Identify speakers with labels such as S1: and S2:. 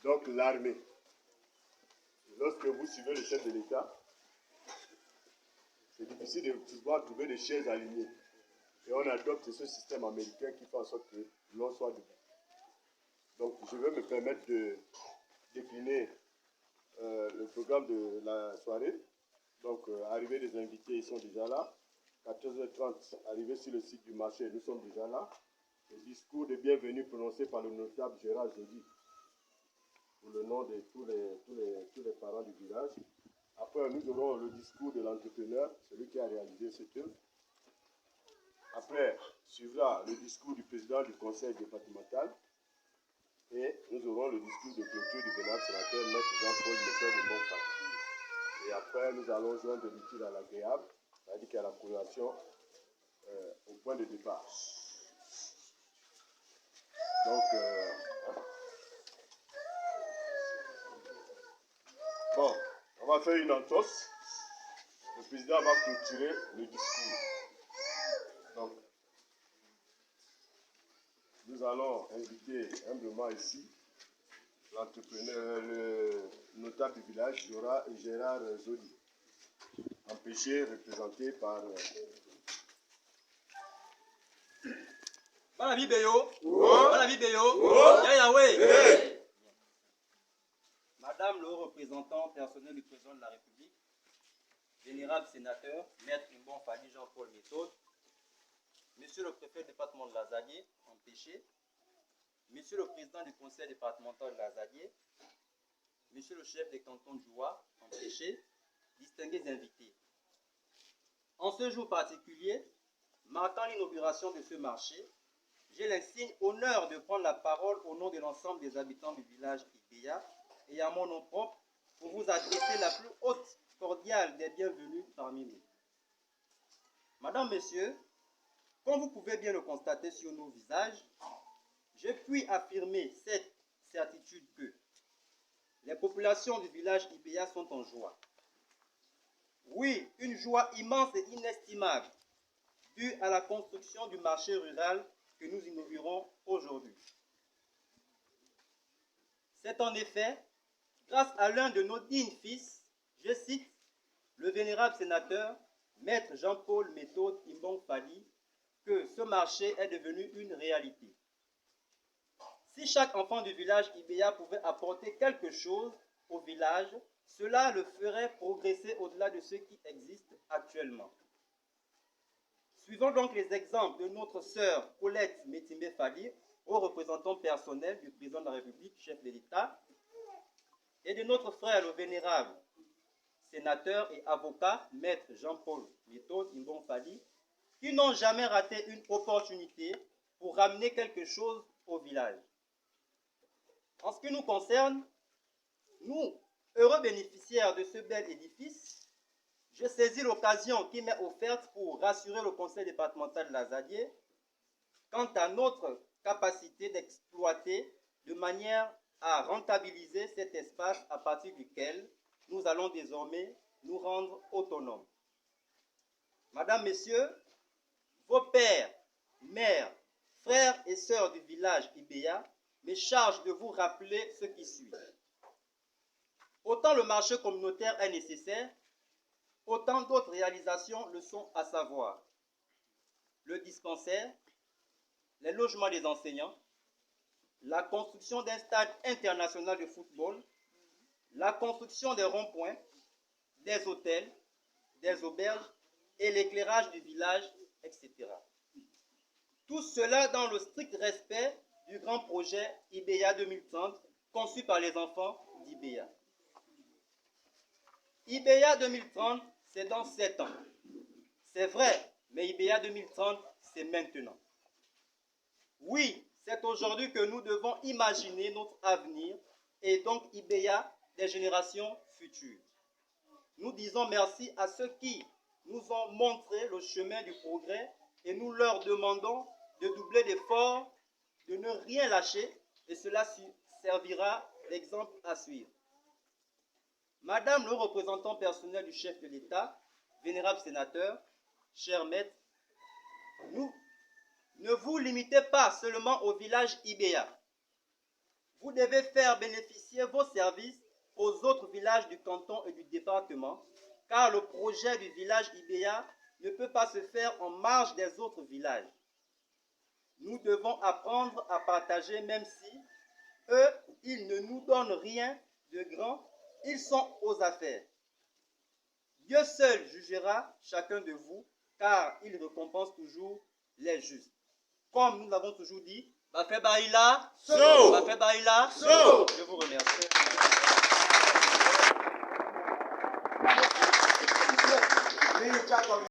S1: Donc l'armée. Lorsque vous suivez le chef de l'État, c'est difficile de pouvoir trouver des chaises alignées. Et on adopte ce système américain qui fait en sorte que l'on soit debout. Donc je vais me permettre de décliner le programme de la soirée. Donc arrivée des invités, ils sont déjà là. 14h30, arrivée sur le site du marché, nous sommes déjà là. Le discours de bienvenue prononcé par le notable Gérard Jeudi, pour le nom de tous les parents du village. Après, nous aurons le discours de l'entrepreneur, celui qui a réalisé cette œuvre. Après, suivra le discours du président du conseil départemental. Et nous aurons le discours de clôture du vénérable sénateur, Maître Jean-Paul Méthode de Bonfat. Et après, nous allons joindre l'utile à l'agréable, c'est-à-dire qu'il y a la corrélation au point de départ. Donc, bon, on va faire une entorse. Le président va clôturer le discours. Donc, nous allons inviter humblement ici l'entrepreneur, le notable du village, Gérard Zodi, empêché, représenté par...
S2: Madame le représentant personnel du président de la République, vénérable sénateur, Maître Imbon Fali Jean-Paul Méthode, Monsieur le préfet du département de l'Azadier, empêché, Monsieur le président du conseil départemental de l'Azadier, Monsieur le chef des cantons de Joie, empêché, distingués invités. En ce jour particulier, marquant l'inauguration de ce marché, j'ai l'insigne honneur de prendre la parole au nom de l'ensemble des habitants du village Ibéa et à mon nom propre pour vous adresser la plus haute cordiale des bienvenus parmi nous. Madame, Messieurs, comme vous pouvez bien le constater sur nos visages, je puis affirmer cette certitude que les populations du village Ibéa sont en joie. Oui, une joie immense et inestimable due à la construction du marché rural que nous inaugurons aujourd'hui. C'est en effet grâce à l'un de nos dignes fils, je cite, le vénérable sénateur, Maître Jean-Paul Méthode Imbon Fali, que ce marché est devenu une réalité. Si chaque enfant du village Ibéa pouvait apporter quelque chose au village, cela le ferait progresser au-delà de ce qui existe actuellement. Suivons donc les exemples de notre sœur Colette Métimbe Fali, au représentant personnel du président de la République, chef de l'État, et de notre frère le vénérable sénateur et avocat, Maître Jean-Paul Méthode Imbon Fali, qui n'ont jamais raté une opportunité pour ramener quelque chose au village. En ce qui nous concerne, nous, heureux bénéficiaires de ce bel édifice, je saisis l'occasion qui m'est offerte pour rassurer le conseil départemental de l'Azadier quant à notre capacité d'exploiter de manière à rentabiliser cet espace à partir duquel nous allons désormais nous rendre autonomes. Madame, Messieurs, vos pères, mères, frères et sœurs du village Ibéa me chargent de vous rappeler ce qui suit. Autant le marché communautaire est nécessaire, autant d'autres réalisations le sont, à savoir le dispensaire, les logements des enseignants, la construction d'un stade international de football, la construction des ronds-points, des hôtels, des auberges et l'éclairage du village, etc. Tout cela dans le strict respect du grand projet Ibéa 2030 conçu par les enfants d'Ibéa. Ibéa 2030, c'est dans 7 ans. C'est vrai, mais Ibéa 2030, c'est maintenant. Oui, c'est aujourd'hui que nous devons imaginer notre avenir et donc Ibéa des générations futures. Nous disons merci à ceux qui nous ont montré le chemin du progrès et nous leur demandons de doubler d'efforts, de ne rien lâcher et cela servira d'exemple à suivre. Madame le représentant personnel du chef de l'État, vénérable sénateur, cher maître, ne vous limitez pas seulement au village Ibéa. vous devez faire bénéficier vos services aux autres villages du canton et du département, car le projet du village IBEA ne peut pas se faire en marge des autres villages. Nous devons apprendre à partager, même si eux, ils ne nous donnent rien de grand, ils sont aux affaires. Dieu seul jugera chacun de vous, car il récompense toujours les justes. Comme nous l'avons toujours dit, Bafé Baïla, Bafé Baïla, je vous remercie.